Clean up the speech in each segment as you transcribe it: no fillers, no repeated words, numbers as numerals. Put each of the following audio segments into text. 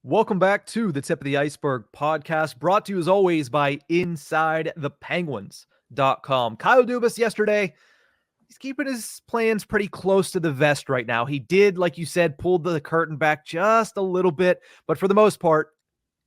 Welcome back to the Tip of the Iceberg podcast, brought to you as always by InsideThePenguins.com. Kyle Dubas yesterday, he's keeping his plans pretty close to the vest right now. He did, like you said, pull the curtain back just a little bit, but for the most part,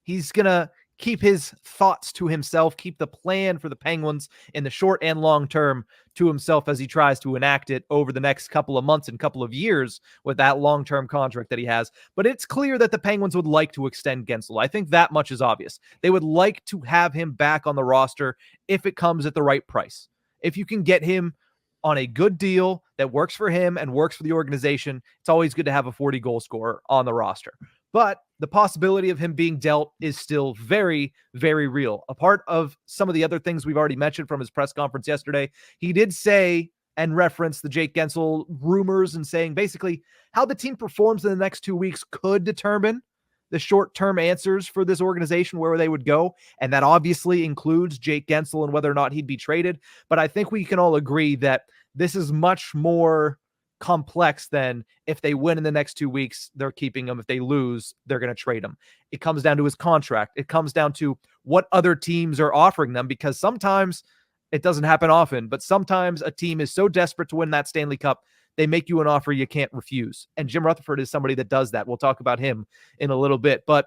he's going to keep his thoughts to himself, keep the plan for the Penguins in the short and long term to himself as he tries to enact it over the next couple of months and couple of years with that long-term contract that he has. But it's clear that the Penguins would like to extend Guentzel. I think that much is obvious. They would like to have him back on the roster if it comes at the right price. If you can get him on a good deal that works for him and works for the organization, it's always good to have a 40-goal scorer on the roster. But the possibility of him being dealt is still very, very real. A part of some of the other things we've already mentioned from his press conference yesterday, he did say and reference the Jake Guentzel rumors and saying basically how the team performs in the next 2 weeks could determine the short-term answers for this organization, where they would go. And that obviously includes Jake Guentzel and whether or not he'd be traded. But I think we can all agree that this is much more complex than if they win in the next 2 weeks, they're keeping him. If they lose, they're going to trade him. It comes down to his contract. It comes down to what other teams are offering them, because sometimes it doesn't happen often, but sometimes a team is so desperate to win that Stanley Cup, they make you an offer you can't refuse. And Jim Rutherford is somebody that does that. We'll talk about him in a little bit, but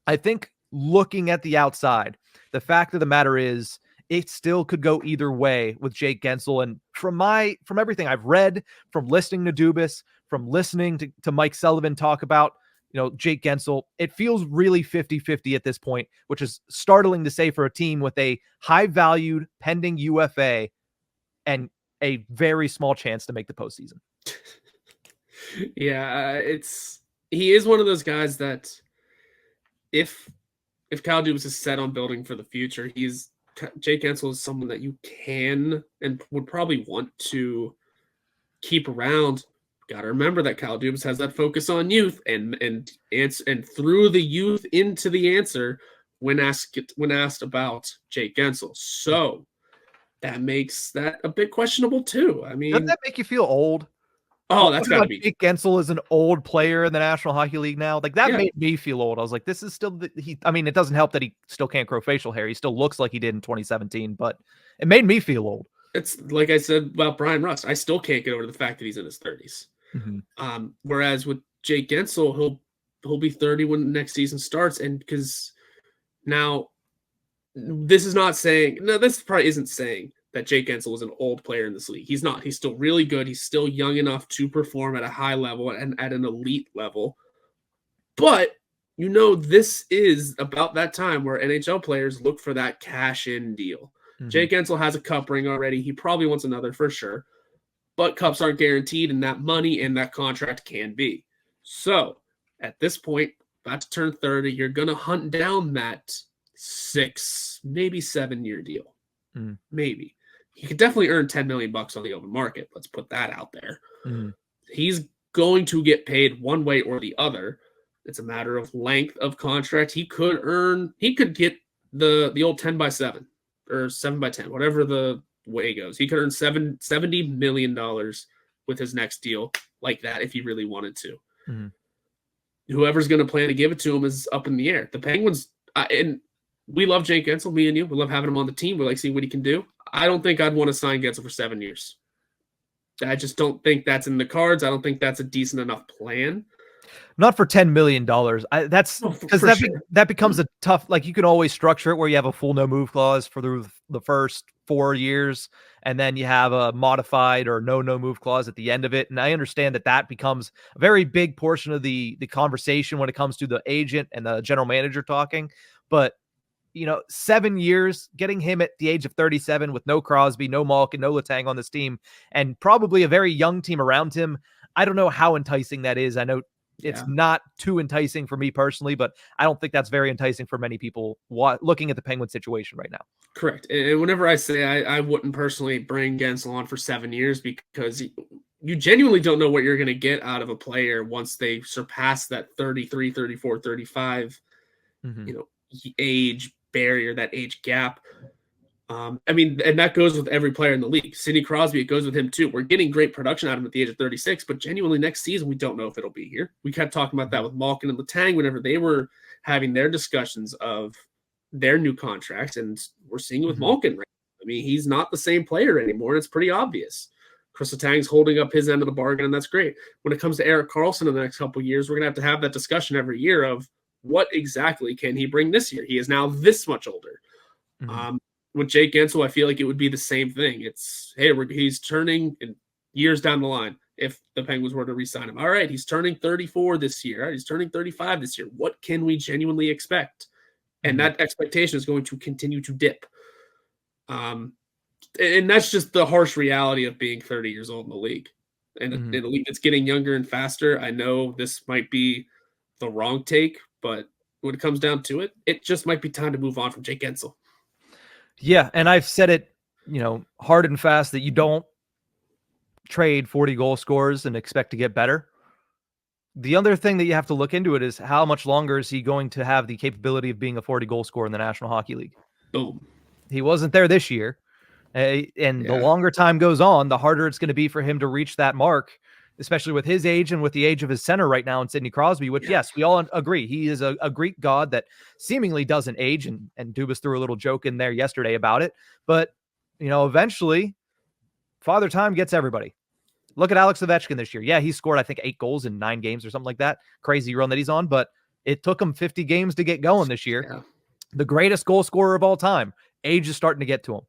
I think looking at the outside, the fact of the matter is it still could go either way with Jake Guentzel. And from everything I've read, from listening to Dubas, from listening to Mike Sullivan talk about, Jake Guentzel, it feels really 50-50 at this point, which is startling to say for a team with a high-valued pending UFA and a very small chance to make the postseason. Yeah, he is one of those guys that if Kyle Dubas is set on building for the future, Jake Guentzel is someone that you can and would probably want to keep around. Got to remember that Kyle Dubas has that focus on youth and threw the youth into the answer when asked about Jake Guentzel. So that makes that a bit questionable too. I mean, doesn't that make you feel old? Oh, that's got to be. Jake Guentzel is an old player in the National Hockey League now. Like that made me feel old. I was like, this is still it doesn't help that he still can't grow facial hair. He still looks like he did in 2017, but it made me feel old. It's like I said about Brian Rust. I still can't get over the fact that he's in his 30s. Mm-hmm. Whereas with Jake Guentzel, he'll be 30 when the next season starts, and because now this probably isn't saying that Jake Guentzel is an old player in this league. He's not. He's still really good. He's still young enough to perform at a high level and at an elite level. But, this is about that time where NHL players look for that cash-in deal. Mm-hmm. Jake Guentzel has a cup ring already. He probably wants another for sure. But cups aren't guaranteed, and that money and that contract can be. So, at this point, about to turn 30, you're going to hunt down that 6, maybe 7-year deal. Maybe. He could definitely earn $10 million on the open market. Let's put that out there. He's going to get paid one way or the other. It's a matter of length of contract. He could get the old 10x7 or 7x10, whatever the way goes. He could earn $70 million with his next deal like that if he really wanted to. Whoever's going to plan to give it to him is up in the air. The Penguins, and we love Jake Guentzel, me and you. We love having him on the team. We like seeing what he can do. I don't think I'd want to sign Guentzel for 7 years. I just don't think that's in the cards. I don't think that's a decent enough plan. Not for $10 million. That's because that becomes a tough, like you can always structure it where you have a full no move clause for the first 4 years, and then you have a modified or no move clause at the end of it. And I understand that becomes a very big portion of the conversation when it comes to the agent and the general manager talking. But 7 years, getting him at the age of 37 with no Crosby, no Malkin, no Letang on this team, and probably a very young team around him. I don't know how enticing that is. I know it's not too enticing for me personally, but I don't think that's very enticing for many people looking at the Penguin situation right now. Correct. And whenever I say I wouldn't personally bring Guentzel on for 7 years, because you genuinely don't know what you're going to get out of a player once they surpass that 33, 34, 35, age barrier, that age gap. I mean, and that goes with every player in the league. Sidney Crosby, it goes with him too. We're getting great production out of him at the age of 36, but genuinely next season, we don't know if it'll be here. We kept talking about that with Malkin and Letang whenever they were having their discussions of their new contracts, and we're seeing it with Malkin. Right? I mean, he's not the same player anymore, and it's pretty obvious. Chris Letang's holding up his end of the bargain, and that's great. When it comes to Erik Karlsson in the next couple of years, we're going to have that discussion every year of what exactly can he bring this year? He is now this much older. With Jake Guentzel, I feel like it would be the same thing. It's, hey, he's turning in years down the line if the Penguins were to re-sign him. All right, he's turning 34 this year. Right, he's turning 35 this year. What can we genuinely expect? And that expectation is going to continue to dip. And that's just the harsh reality of being 30 years old in the league. And in a league that's getting younger and faster, I know this might be the wrong take, but when it comes down to it, it just might be time to move on from Jake Guentzel. Yeah, and I've said it, hard and fast that you don't trade 40 goal scorers and expect to get better. The other thing that you have to look into it is how much longer is he going to have the capability of being a 40 goal scorer in the National Hockey League? Boom. He wasn't there this year. And the longer time goes on, the harder it's going to be for him to reach that mark, especially with his age and with the age of his center right now in Sidney Crosby, which, yes, we all agree. He is a Greek god that seemingly doesn't age, and Dubas threw a little joke in there yesterday about it. But, eventually, Father Time gets everybody. Look at Alex Ovechkin this year. Yeah, he scored, I think, 8 goals in 9 games or something like that. Crazy run that he's on, but it took him 50 games to get going this year. Yeah. The greatest goal scorer of all time. Age is starting to get to him.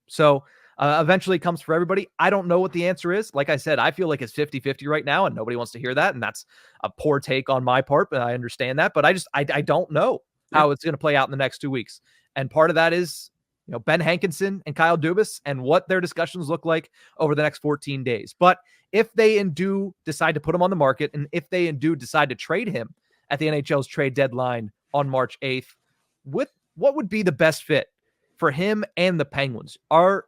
So eventually it comes for everybody. I don't know what the answer is. Like I said, I feel like it's 50-50 right now, and nobody wants to hear that. And that's a poor take on my part, but I understand that. But I don't know how it's going to play out in the next 2 weeks. And part of that is, Ben Hankinson and Kyle Dubas and what their discussions look like over the next 14 days. But if they do decide to put him on the market, and if they do decide to trade him at the NHL's trade deadline on March 8th, what would be the best fit for him and the Penguins? Our,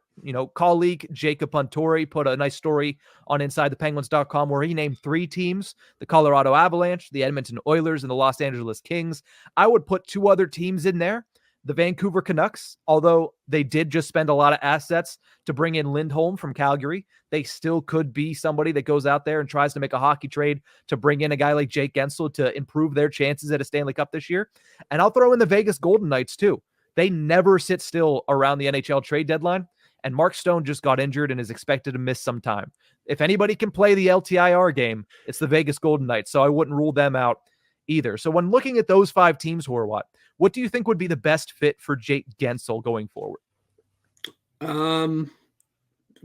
colleague Jacob Puntori put a nice story on InsideThePenguins.com where he named 3 teams: the Colorado Avalanche, the Edmonton Oilers, and the Los Angeles Kings. I would put 2 other teams in there. The Vancouver Canucks, although they did just spend a lot of assets to bring in Lindholm from Calgary, they still could be somebody that goes out there and tries to make a hockey trade to bring in a guy like Jake Guentzel to improve their chances at a Stanley Cup this year. And I'll throw in the Vegas Golden Knights too. They never sit still around the NHL trade deadline, and Mark Stone just got injured and is expected to miss some time. If anybody can play the LTIR game, it's the Vegas Golden Knights, so I wouldn't rule them out either. So when looking at those 5 teams, Horwat, what do you think would be the best fit for Jake Guentzel going forward?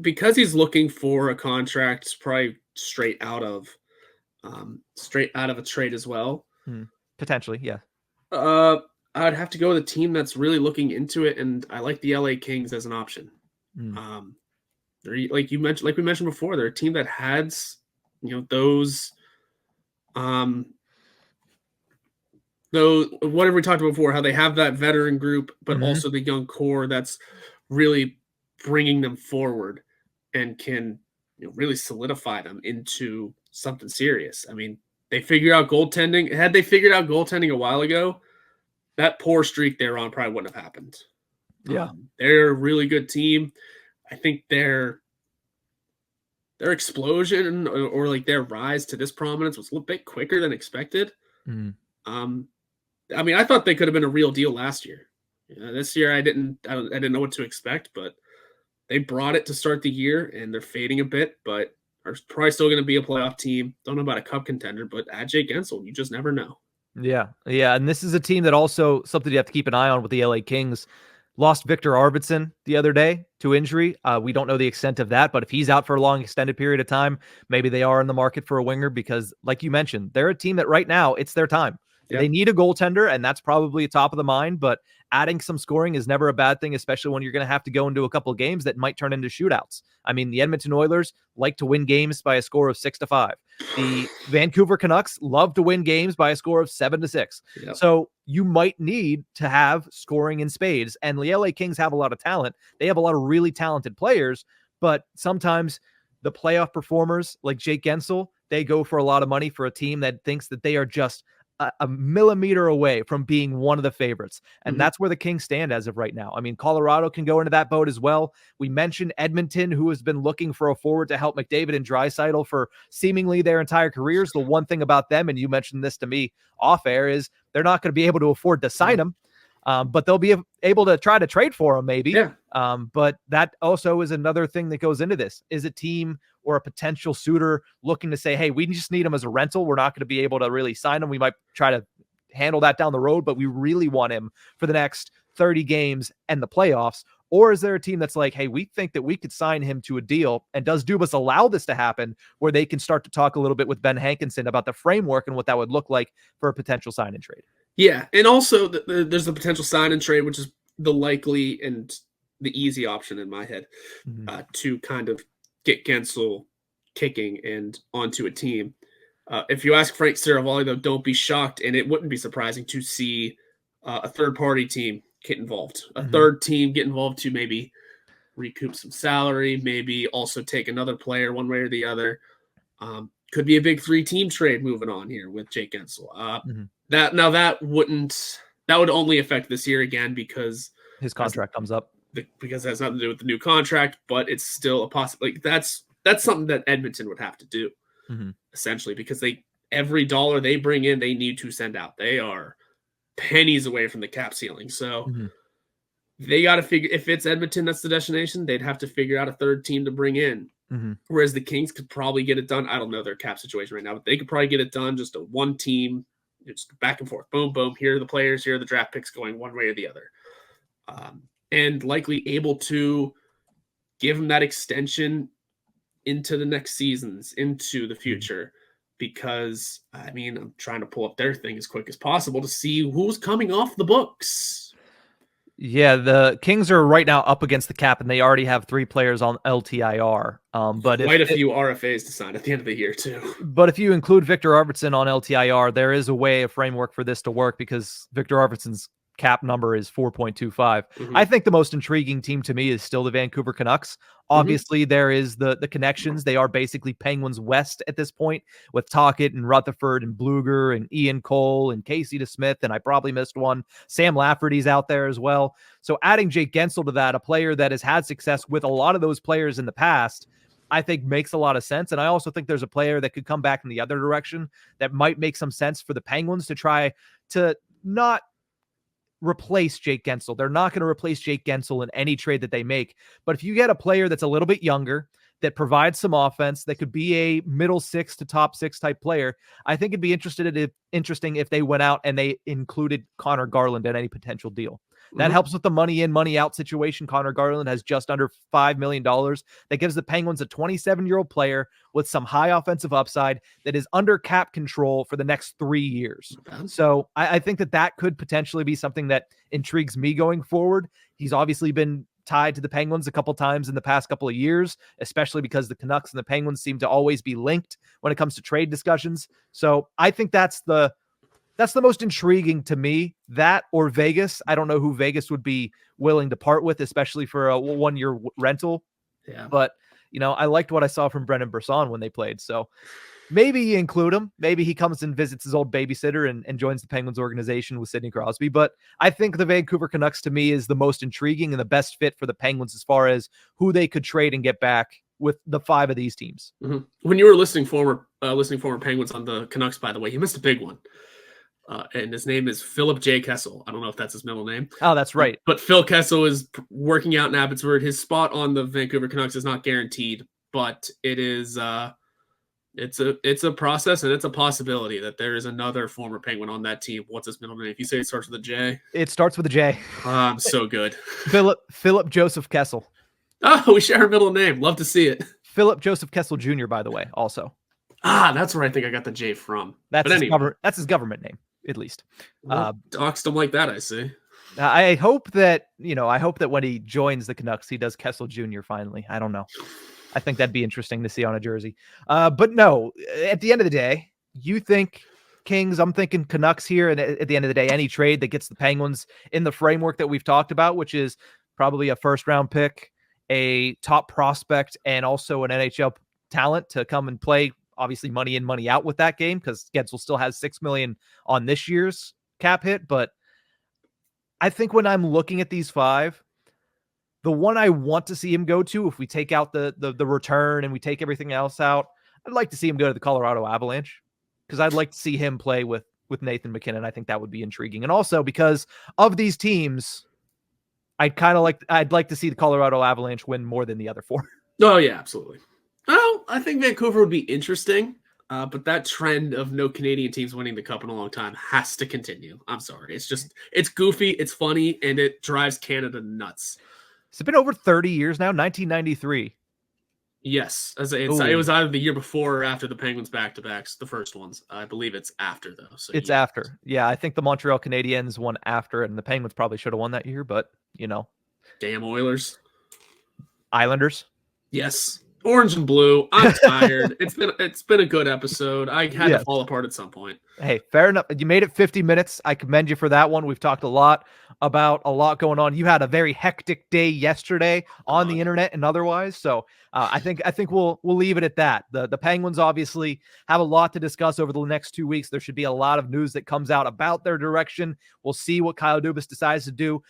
Because he's looking for a contract probably straight out of a trade as well. Potentially, yeah. I'd have to go with a team that's really looking into it, and I like the LA Kings as an option. They're, like we mentioned before, they're a team that has, those whatever we talked about before, how they have that veteran group, but also the young core that's really bringing them forward and can really solidify them into something serious. I mean, they figured out goaltending. Had they figured out goaltending a while ago, that poor streak they're on probably wouldn't have happened. Yeah. They're a really good team. I think their explosion or like their rise to this prominence was a little bit quicker than expected. I mean, I thought they could have been a real deal last year. This year I didn't know what to expect, but they brought it to start the year, and they're fading a bit, but are probably still going to be a playoff team. Don't know about a cup contender, but add Jake Guentzel, you just never know. Yeah. And this is a team that also, something you have to keep an eye on with the LA Kings, lost Victor Arvidsson the other day to injury. We don't know the extent of that, but if he's out for a long extended period of time, maybe they are in the market for a winger because, like you mentioned, they're a team that right now it's their time. Yep. They need a goaltender, and that's probably top of the mind, but adding some scoring is never a bad thing, especially when you're going to have to go into a couple of games that might turn into shootouts. I mean, the Edmonton Oilers like to win games by a score of 6-5. The Vancouver Canucks love to win games by a score of 7-6. Yep. So you might need to have scoring in spades, and the LA Kings have a lot of talent. They have a lot of really talented players, but sometimes the playoff performers like Jake Guentzel, they go for a lot of money for a team that thinks that they are just a millimeter away from being one of the favorites. And that's where the Kings stand as of right now. I mean, Colorado can go into that boat as well. We mentioned Edmonton, who has been looking for a forward to help McDavid and Draisaitl for seemingly their entire careers. The one thing about them, and you mentioned this to me off air, is they're not going to be able to afford to sign him. But they'll be able to try to trade for him maybe. Yeah. But that also is another thing that goes into this. Is a team or a potential suitor looking to say, hey, we just need him as a rental. We're not going to be able to really sign him. We might try to handle that down the road, but we really want him for the next 30 games and the playoffs. Or is there a team that's like, hey, we think that we could sign him to a deal? And does Dubas allow this to happen where they can start to talk a little bit with Ben Hankinson about the framework and what that would look like for a potential sign and trade? Yeah, and also there's the potential sign and trade, which is the likely and the easy option in my head to kind of get Guentzel kicking and onto a team. If you ask Frank Saravalli, though, don't be shocked, and it wouldn't be surprising to see a third-party team get involved, a third team get involved to maybe recoup some salary, maybe also take another player one way or the other. Could be a big 3-team trade moving on here with Jake Guentzel. That would only affect this year again because his contract comes up. Because it has nothing to do with the new contract, but it's still a possibility. Like that's something that Edmonton would have to do essentially, because every dollar they bring in, they need to send out. They are pennies away from the cap ceiling. So they got to figure, if it's Edmonton, that's the destination, they'd have to figure out a third team to bring in. Whereas the Kings could probably get it done. I don't know their cap situation right now, but they could probably get it done. Just a one team, just back and forth. Boom, boom. Here are the players. Here are the draft picks going one way or the other. And likely able to give them that extension into the next seasons, into the future. Because, I mean, I'm trying to pull up their thing as quick as possible to see who's coming off the books. Yeah, the Kings are right now up against the cap, and they already have 3 players on LTIR. But quite a few RFAs to sign at the end of the year, too. But if you include Victor Arvidsson on LTIR, there is a framework for this to work, because Victor Arvidsson's cap number is 4.25. I think the most intriguing team to me is still the Vancouver Canucks. Obviously, there is the connections. They are basically Penguins West at this point, with Tocchet and Rutherford and Bluger and Ian Cole and Casey DeSmith, and I probably missed one. Sam Lafferty's out there as well. So adding Jake Guentzel to that, a player that has had success with a lot of those players in the past, I think makes a lot of sense. And I also think there's a player that could come back in the other direction that might make some sense for the Penguins to try to not replace Jake Guentzel. They're not going to replace Jake Guentzel in any trade that they make. But if you get a player that's a little bit younger, that provides some offense, that could be a middle 6 to top 6 type player, I think it'd be interesting if they went out and they included Connor Garland in any potential deal. That helps with the money in, money out situation. Connor Garland has just under $5 million. That gives the Penguins a 27-year-old player with some high offensive upside that is under cap control for the next 3 years. So I think that could potentially be something that intrigues me going forward. He's obviously been tied to the Penguins a couple times in the past couple of years, especially because the Canucks and the Penguins seem to always be linked when it comes to trade discussions. So I think that's the most intriguing to me, that or Vegas. I don't know who Vegas would be willing to part with, especially for a 1-year rental. Yeah. But, I liked what I saw from Brendan Brisson when they played. So maybe you include him. Maybe he comes and visits his old babysitter and joins the Penguins organization with Sidney Crosby. But I think the Vancouver Canucks, to me, is the most intriguing and the best fit for the Penguins as far as who they could trade and get back with the 5 of these teams. When you were listing former Penguins on the Canucks, by the way, you missed a big one. And his name is Philip J. Kessel. I don't know if that's his middle name. Oh, that's right. But Phil Kessel is working out in Abbotsford. His spot on the Vancouver Canucks is not guaranteed, but it is it's a process, and it's a possibility that there is another former Penguin on that team. What's his middle name? If you say it starts with a J. It starts with a J. I'm so good. Philip Joseph Kessel. Oh, we share a middle name. Love to see it. Philip Joseph Kessel Jr., by the way, also. That's where I think I got the J from. That's his government name, at least. Doxed him like that, I see. I hope that when he joins the Canucks, he does Kessel Jr. finally. I don't know. I think that'd be interesting to see on a jersey. But no, at the end of the day, you think Kings, I'm thinking Canucks here. And at the end of the day, any trade that gets the Penguins in the framework that we've talked about, which is probably a first-round pick, a top prospect, and also an NHL talent to come and play obviously money in, money out with that game because Guentzel still has $6 million on this year's cap hit. But I think when I'm looking at these 5, the one I want to see him go to, if we take out the return and we take everything else out, I'd like to see him go to the Colorado Avalanche because I'd like to see him play with Nathan MacKinnon. I think that would be intriguing. And also because of these teams, I'd like to see the Colorado Avalanche win more than the other 4. Oh yeah, absolutely. Well, I think Vancouver would be interesting, but that trend of no Canadian teams winning the cup in a long time has to continue. I'm sorry. It's goofy, it's funny, and it drives Canada nuts. It's been over 30 years now, 1993. Yes. It was either the year before or after the Penguins back-to-backs, the first ones. I believe it's after, though. So it's after. Yeah, I think the Montreal Canadiens won after, and the Penguins probably should have won that year, but, Damn Oilers. Islanders. Yes. Orange and blue. I'm tired. It's been a good episode. I had to fall apart at some point. Hey, fair enough. You made it 50 minutes. I commend you for that one. We've talked a lot about a lot going on. You had a very hectic day yesterday on the internet and otherwise. So I think we'll leave it at that. The Penguins obviously have a lot to discuss over the next 2 weeks. There should be a lot of news that comes out about their direction. We'll see what Kyle Dubas decides to do.